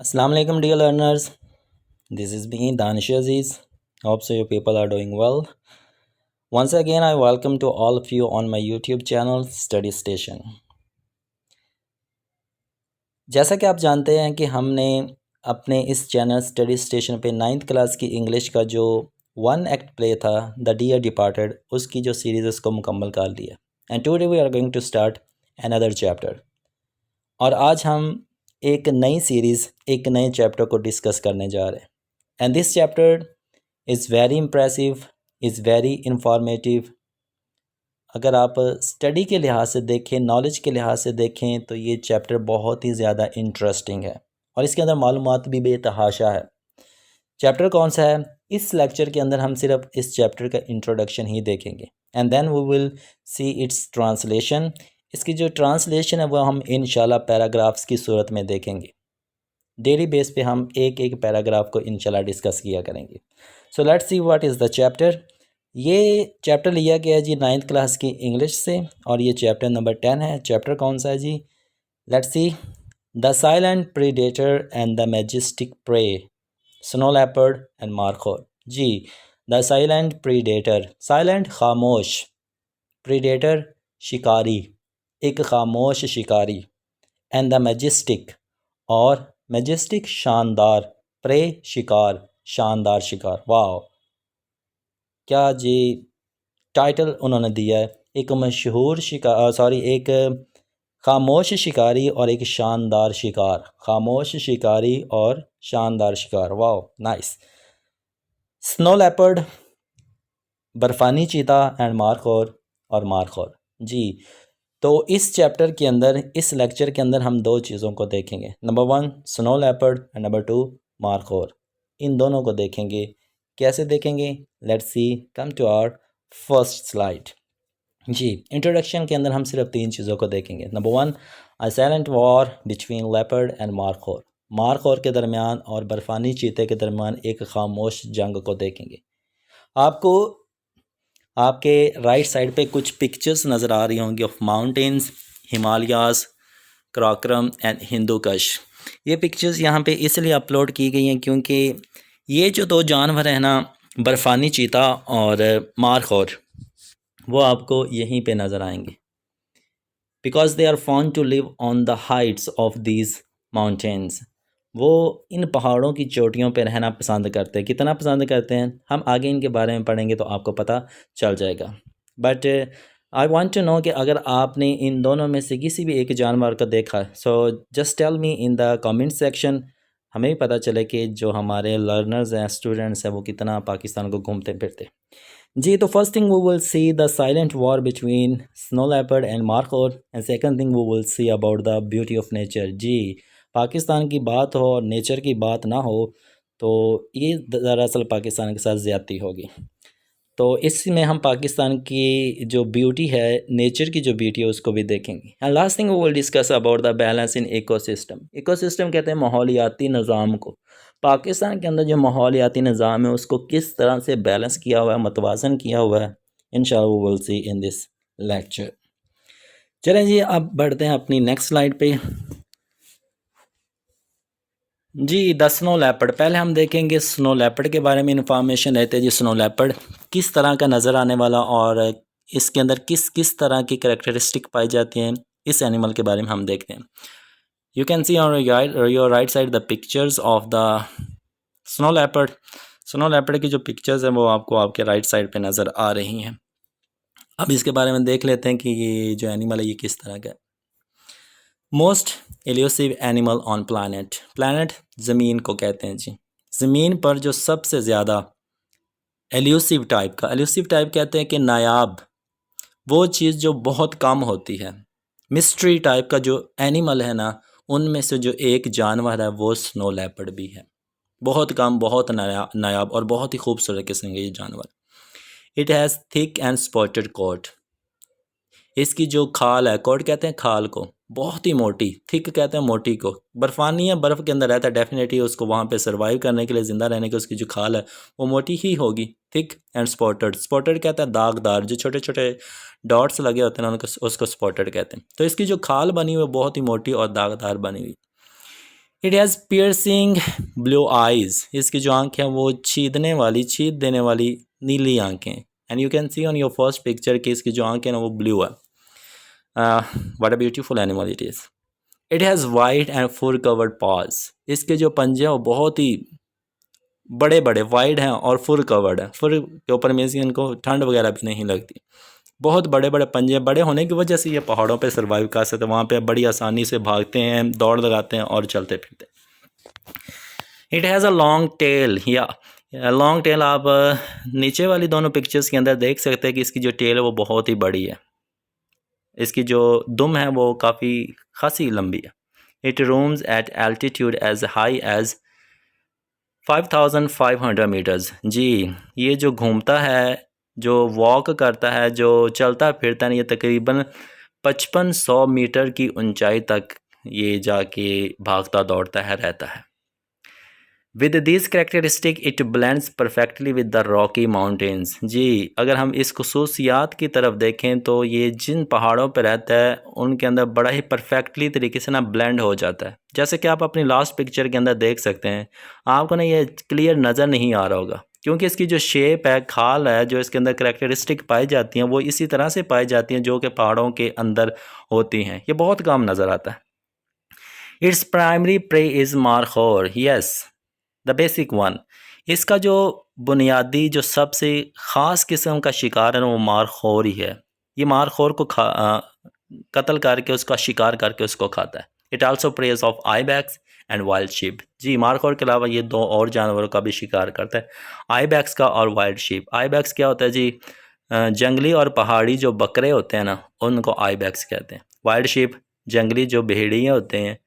Assalamu alaikum dear learners. This is me Danish Aziz. Hope so you people are doing well. Once again I welcome to all of you on my YouTube channel Study Station. जैसा कि आप जानते हैं कि हमने अपने इस channel study station पे 9th क्लास की इंग्लिश का जो 1 एक्ट प्ले था द डियर डिपार्टेड उसकी जो सीरीज़ उसको मुकम्मल कर लिया. And today we are going to start another chapter. और आज हम एक नई सीरीज़ एक नए चैप्टर को डिस्कस करने जा रहे हैं. And this chapter is very impressive, is very informative. अगर आप स्टडी के लिहाज से देखें, नॉलेज के लिहाज से देखें तो ये चैप्टर बहुत ही ज़्यादा इंटरेस्टिंग है और इसके अंदर मालूमात भी बेतहाशा है. चैप्टर कौन सा है? इस लेक्चर के अंदर हम सिर्फ इस चैप्टर का इंट्रोडक्शन ही देखेंगे and then we will see its translation. इसकी जो ट्रांसलेशन है वो हम इंशाल्लाह पैराग्राफ्स की सूरत में देखेंगे. डेली बेस पे हम एक एक पैराग्राफ को इंशाल्लाह डिस्कस किया करेंगे. So let's see what is the chapter. ये चैप्टर लिया गया है जी 9th क्लास की इंग्लिश से और ये चैप्टर नंबर 10 है. चैप्टर कौन सा है जी? Let's see. The silent predator and the majestic prey, snow leopard and markhor. जी, द साइलेंट प्रीडेटर, साइलेंट खामोश, प्रीडेटर शिकारी, एक खामोश शिकारी, एंड द मैजेस्टिक और मैजेस्टिक शानदार, प्रे शिकार, शानदार शिकार. वाह, क्या जी टाइटल उन्होंने दिया है. एक मशहूर शिकार, एक खामोश शिकारी और एक शानदार शिकार. खामोश शिकारी और शानदार शिकार. वाह, नाइस. स्नो लेपर्ड, बर्फ़ानी चीता, एंड मार्खोर और मार्खोर. जी, तो इस चैप्टर के अंदर, इस लेक्चर के अंदर हम दो चीज़ों को देखेंगे. Number 1 snow leopard and number 2 markhor. इन दोनों को देखेंगे. कैसे देखेंगे? Let's see. Come to our first slide. जी, इंट्रोडक्शन के अंदर हम सिर्फ 3 चीज़ों को देखेंगे. Number 1 a silent war between leopard and markhor. Markhor के दरमियान और बर्फ़ानी चीते के दरमियान एक खामोश जंग को देखेंगे. आपको आपके राइट साइड पे कुछ पिक्चर्स नज़र आ रही होंगी of mountains, Himalayas, Karakoram and Hindu कश. ये पिक्चर्स यहाँ पे इसलिए अपलोड की गई हैं क्योंकि ये जो दो जानवर हैं ना, बर्फ़ानी चीता और मार्खोर, वो आपको यहीं पे नज़र आएंगे. Because they are found to live on the heights of these mountains. वो इन पहाड़ों की चोटियों पे रहना पसंद करते हैं. कितना पसंद करते हैं हम आगे इनके बारे में पढ़ेंगे तो आपको पता चल जाएगा. But I want to know कि अगर आपने इन दोनों में से किसी भी एक जानवर को देखा, so just tell me in the comment section. हमें भी पता चले कि जो हमारे लर्नर्स हैं, स्टूडेंट्स हैं, वो कितना पाकिस्तान को घूमते फिरते. जी, तो first thing we will see the silent war between snow leopard and markhor and second thing we will see about the beauty of nature. जी, पाकिस्तान की बात हो और नेचर की बात ना हो तो ये दरअसल पाकिस्तान के साथ ज़्यादती होगी. तो इसमें हम पाकिस्तान की जो ब्यूटी है, नेचर की जो ब्यूटी है, उसको भी देखेंगे. एंड लास्ट थिंग वो will discuss about the balance in ecosystem. Ecosystem कहते हैं माहौलियाती निज़ाम को. पाकिस्तान के अंदर जो माहौलियाती निज़ाम है उसको किस तरह से बैलेंस किया हुआ है, मतवाज़न किया हुआ है, इंशाअल्लाह we will see in this lecture. चलें जी, अब बढ़ते हैं अपनी नेक्स्ट स्लाइड पे. जी, द स्नो लेपर्ड. पहले हम देखेंगे स्नो लेपर्ड के बारे में इंफॉर्मेशन लेते हैं. जी, स्नो लेपर्ड किस तरह का नज़र आने वाला और इसके अंदर किस किस तरह की कैरेक्टरिस्टिक पाई जाती हैं, इस एनिमल के बारे में हम देखते हैं. You can see on your right side the pictures of the snow leopard. Snow leopard की जो पिक्चर्स हैं वो आपको आपके राइट साइड पे नज़र आ रही हैं. अब इसके बारे में देख लेते हैं कि ये जो एनिमल है ये किस तरह का है. Most elusive animal on planet. Planet ज़मीन को कहते हैं जी. ज़मीन पर जो सबसे ज़्यादा एल्यूसिव टाइप का, एल्यूसिव टाइप कहते हैं कि नायाब, वो चीज़ जो बहुत कम होती है, मिस्ट्री टाइप का जो एनिमल है ना, उनमें से जो एक जानवर है वो स्नो लेपर्ड भी है. बहुत कम, बहुत नायाब और बहुत ही खूबसूरत किस्म का ये जानवर. It has thick and spotted coat. इसकी जो खाल है, कोट कहते हैं खाल को, बहुत ही मोटी, थिक कहते हैं मोटी को. बर्फ़ानी है, बर्फ़ के अंदर रहता है, डेफिनेटली उसको वहाँ पे सर्वाइव करने के लिए, ज़िंदा रहने के, उसकी जो खाल है वो मोटी ही होगी. Thick and spotted. स्पॉटेड कहता है दागदार, जो छोटे छोटे डॉट्स लगे होते हैं उनको, उसको स्पॉटेड कहते हैं. तो इसकी जो खाल बनी हुई है बहुत ही मोटी और दागदार बनी हुई. It has piercing blue eyes, इसकी जो आँखें हैं वो छीद देने वाली नीली आँखें। And you can see on your first picture कि इसकी जो आँखें हैं ना वो ब्लू है। What a beautiful animal it is. It has white and फुर कवर्ड पॉज, इसके जो पंजे हैं वो बहुत ही बड़े बड़े वाइड हैं और फुर कवर्ड है। फुर के ऊपर मीन्स इनको ठंड वगैरह भी नहीं लगती। बहुत बड़े बड़े पंजे, बड़े होने की वजह से ये पहाड़ों पे सर्वाइव कर सकते हैं, वहाँ पे बड़ी आसानी से भागते हैं, दौड़ लगाते हैं और चलते फिरते हैं। It has a long tail, या लॉन्ग टेल आप नीचे वाली दोनों पिक्चर्स के अंदर देख सकते हैं कि इसकी जो टेल है वो बहुत ही बड़ी है, इसकी जो दुम है वो काफ़ी खासी लंबी है। It roams at altitude as high as 5500 metres. जी, ये जो घूमता है, जो वॉक करता है, जो चलता फिरता है, ये तकरीबन 5500 मीटर की ऊंचाई तक ये जाके भागता दौड़ता है रहता है। With this characteristic it blends perfectly with the rocky mountains. जी, अगर हम इस खसूसियात की तरफ देखें तो ये जिन पहाड़ों पर रहता है उनके अंदर बड़ा ही परफेक्टली तरीके से ना ब्लेंड हो जाता है। जैसे कि आप अपनी लास्ट पिक्चर के अंदर देख सकते हैं, आपको ना ये क्लियर नज़र नहीं आ रहा होगा क्योंकि इसकी जो शेप है, खाल है, जो इसके अंदर करेक्टरिस्टिक पाई जाती हैं वो इसी तरह से पाई जाती हैं जो कि पहाड़ों के अंदर होती हैं। ये बहुत कम नज़र आता है। Its primary prey is markhor, yes the basic one. इसका जो बुनियादी जो सबसे ख़ास किस्म का शिकार है ना वो मारखोर ही है। ये मारखोर को कत्ल करके उसका शिकार करके उसको खाता है। It also preys of ibex and wild sheep. जी, मारखोर के अलावा ये दो और जानवरों का भी शिकार करता है, आईबैक्स का और वाइल्ड शीप। आईबैक्स क्या होता है जी? जंगली और पहाड़ी जो बकरे होते हैं ना उनको आईबैक्स कहते हैं। वाइल्ड शीप जंगली जो भेड़िए होते हैं,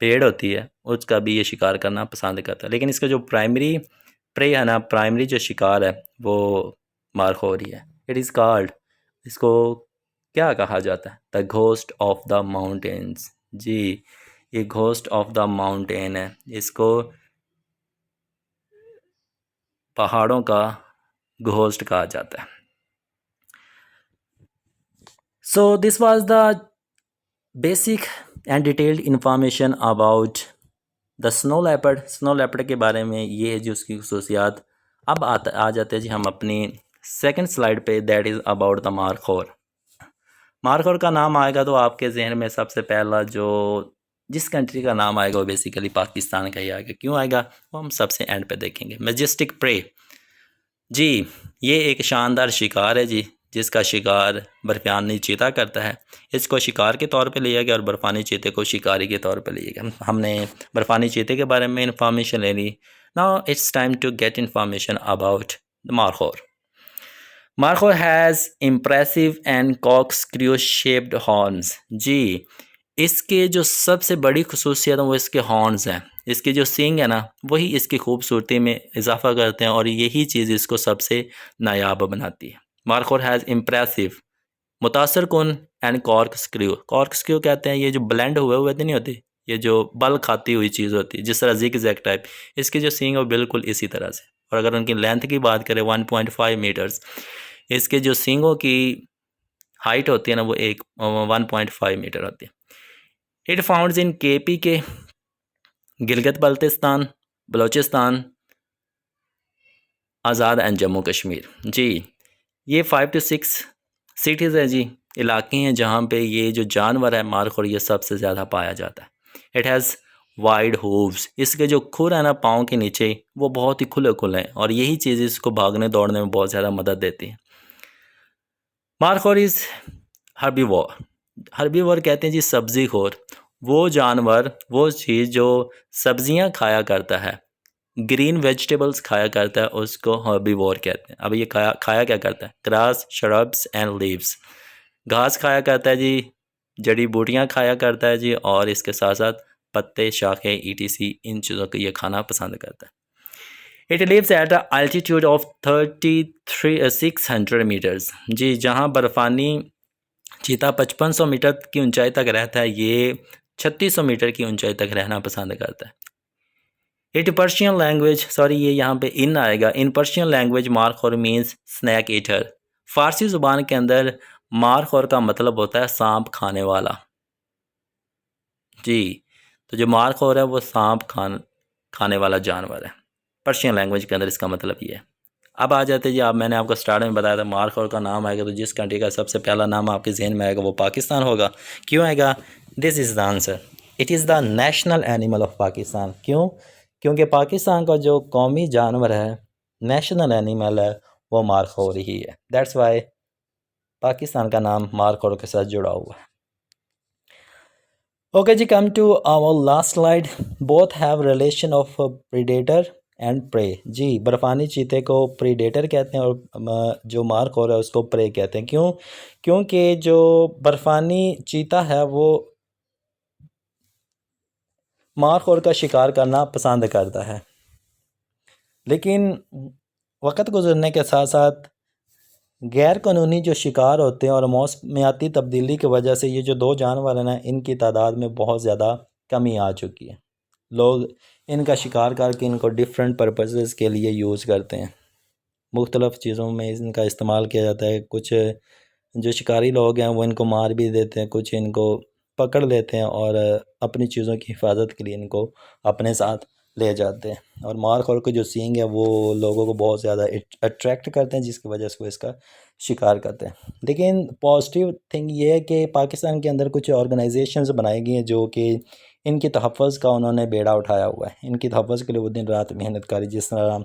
भेड़ होती है, उसका भी ये शिकार करना पसंद करता है। लेकिन इसका जो प्राइमरी प्रे है ना, प्राइमरी जो शिकार है वो मारखोरी है। इट इज़ कॉल्ड, इसको क्या कहा जाता है? The ghost of the mountains. जी, ये घोस्ट ऑफ द माउंटेन है, इसको पहाड़ों का घोस्ट कहा जाता है। So this was the basic and detailed information about the snow leopard. Snow leopard के बारे में ये है जी उसकी खसूसियात। अब आ जाते हैं जी हम अपनी सेकंड स्लाइड पे, that is about the markhor. Markhor का नाम आएगा तो आपके जहन में सबसे पहला जो जिस कंट्री का नाम आएगा वो बेसिकली पाकिस्तान का ही आएगा। क्यों आएगा वो हम सबसे एंड पे देखेंगे। मैजेस्टिक प्रे, जी ये एक शानदार शिकार है जी, जिसका शिकार बर्फानी चीता करता है। इसको शिकार के तौर पे लिया गया और बर्फानी चीते को शिकारी के तौर पे लिया गया। हमने बर्फानी चीते के बारे में इंफॉर्मेशन ले ली। Now it's time to get information about the markhor. Markhor has impressive and corkscrew shaped horns. जी, इसके जो सबसे बड़ी खसूसियत है वो इसके हॉर्न्स हैं। इसके जो सींग है ना वही इसकी खूबसूरती में इजाफा करते हैं और यही चीज़ इसको सबसे नायाब बनाती है। मारखोर हैज़ इम्प्रेसिव, मुतासर कुन एंड कॉर्कस्क्रू कहते हैं ये जो ब्लेंड हुए हुए नहीं होते, ये जो बल खाती हुई चीज़ होती है जिस तरह जिग जैग टाइप, इसके जो सींग है वो बिल्कुल इसी तरह से। और अगर उनकी लेंथ की बात करें 1.5 मीटर्स, इसके जो सींगों की हाइट होती है ना वो 1.5 मीटर होती है। इट फाउंड्स इन केपी के, गिलगित बल्तिस्तान, बलूचिस्तान, आज़ाद एंड जम्मू कश्मीर। जी, ये 5 to 6 सिटीज़ है जी, इलाके हैं जहाँ पे ये जो जानवर है मारखोर ये सबसे ज़्यादा पाया जाता है। इट हैज़ वाइड हूव्स, इसके जो खुर है ना पाँव के नीचे वो बहुत ही खुले खुले हैं और यही चीज़ इसको भागने दौड़ने में बहुत ज़्यादा मदद देती है। Markhor is herbivore. हर्बीवोर कहते हैं जी सब्ज़ी खोर, वो जानवर, वो चीज़ जो सब्ज़ियाँ खाया करता है, ग्रीन वेजिटेबल्स खाया करता है, उसको हर्बीवोर कहते हैं। अब ये खाया क्या करता है? ग्रास, शरब्स एंड लीव्स, घास खाया करता है जी, जड़ी बूटियाँ खाया करता है जी, और इसके साथ साथ पत्ते, शाखें, ETC इन चीज़ों को ये खाना पसंद करता है। It lives at a altitude of 600 metres. जी, जहाँ बर्फ़ानी चीता 5500 मीटर की ऊंचाई तक रहता है, ये 3600 मीटर की ऊंचाई तक रहना पसंद करता है। इट पर्शियन लैंग्वेज, सॉरी ये यहाँ पे इन आएगा, in Persian language markhor means snake eater. फ़ारसी ज़ुबान के अंदर मारखोर का मतलब होता है सांप खाने वाला। जी, तो जो मारखोर है वो सांप खाने वाला जानवर है। पर्शियन लैंग्वेज के अंदर इसका मतलब ये है। अब आ जाते जी, आप मैंने आपको स्टार्ट में बताया था मारखोर का नाम आएगा तो जिस कंट्री का सबसे पहला नाम आपके जहन में आएगा वो पाकिस्तान होगा। क्यों आएगा? This is the answer, it is the national animal of Pakistan. क्यों? क्योंकि पाकिस्तान का जो कौमी जानवर है, नेशनल एनिमल है, वो मारखोर ही है। दैट्स वाई पाकिस्तान का नाम मारखोर के साथ जुड़ा हुआ है। ओके जी, come to our last slide. Both have relation of predator and prey. जी, बर्फ़ानी चीते को प्रीडेटर कहते हैं और जो मारखोर है उसको प्रे कहते हैं। क्यों? क्योंकि जो बर्फ़ानी चीता है वो मारखोर का शिकार करना पसंद करता है, लेकिन वक्त गुजरने के साथ साथ गैर कानूनी जो शिकार होते हैं और मौसमियाती तब्दीली की वजह से ये जो दो जानवर हैं ना, इनकी तादाद में बहुत ज़्यादा कमी आ चुकी है। लोग इनका शिकार करके इनको डिफरेंट पर्पसेस के लिए यूज़ करते हैं, मुख्तलिफ़ चीज़ों में इनका इस्तेमाल किया जाता है। कुछ जो शिकारी लोग हैं वो इनको मार भी देते हैं, कुछ इनको पकड़ लेते हैं और अपनी चीज़ों की हिफाजत के लिए इनको अपने साथ ले जाते हैं। और मारखोर के जो सींग है वो लोगों को बहुत ज़्यादा अट्रैक्ट करते हैं, जिसकी वजह से वो इसका शिकार करते हैं। लेकिन पॉजिटिव थिंग ये है कि पाकिस्तान के अंदर कुछ ऑर्गेनाइजेशंस बनाई गई हैं जो कि इनकी तहफ़्फ़ुज़ का उन्होंने बेड़ा उठाया हुआ है। इनकी तहफ़्फ़ुज़ के लिए वो दिन रात मेहनत करी, जिस तरह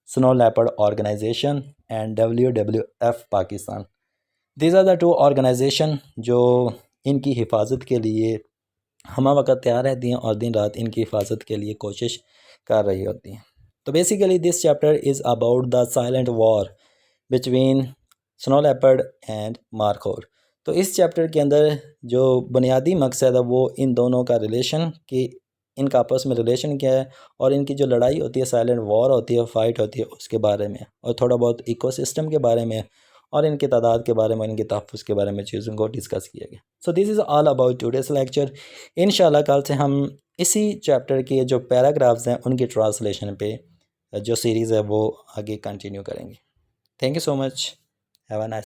Snow Leopard Organization and WWF Pakistan. These are the two organization जो इनकी हिफाजत के लिए हम वक्त तैयार रहती हैं और दिन रात इनकी हिफाजत के लिए कोशिश कर रही होती हैं। तो basically this chapter is about the silent war between snow leopard and markhor. तो इस चैप्टर के अंदर जो बुनियादी मकसद है वो इन दोनों का रिलेशन, कि इनका आपस में रिलेशन क्या है और इनकी जो लड़ाई होती है, साइलेंट वॉर होती है, फाइट होती है, उसके बारे में, और थोड़ा बहुत इकोसिस्टम के बारे में और इनकी तादाद के बारे में, इनके तहफ़्फ़ुज़ के बारे में चीज़ों को डिस्कस किया गया। So this is all about today's lecture. इंशाल्लाह कल से हम इसी चैप्टर के जो पैराग्राफ्स हैं उनकी ट्रांसलेशन पे जो सीरीज़ है वो आगे कंटिन्यू करेंगे। Thank you so much. Have a nice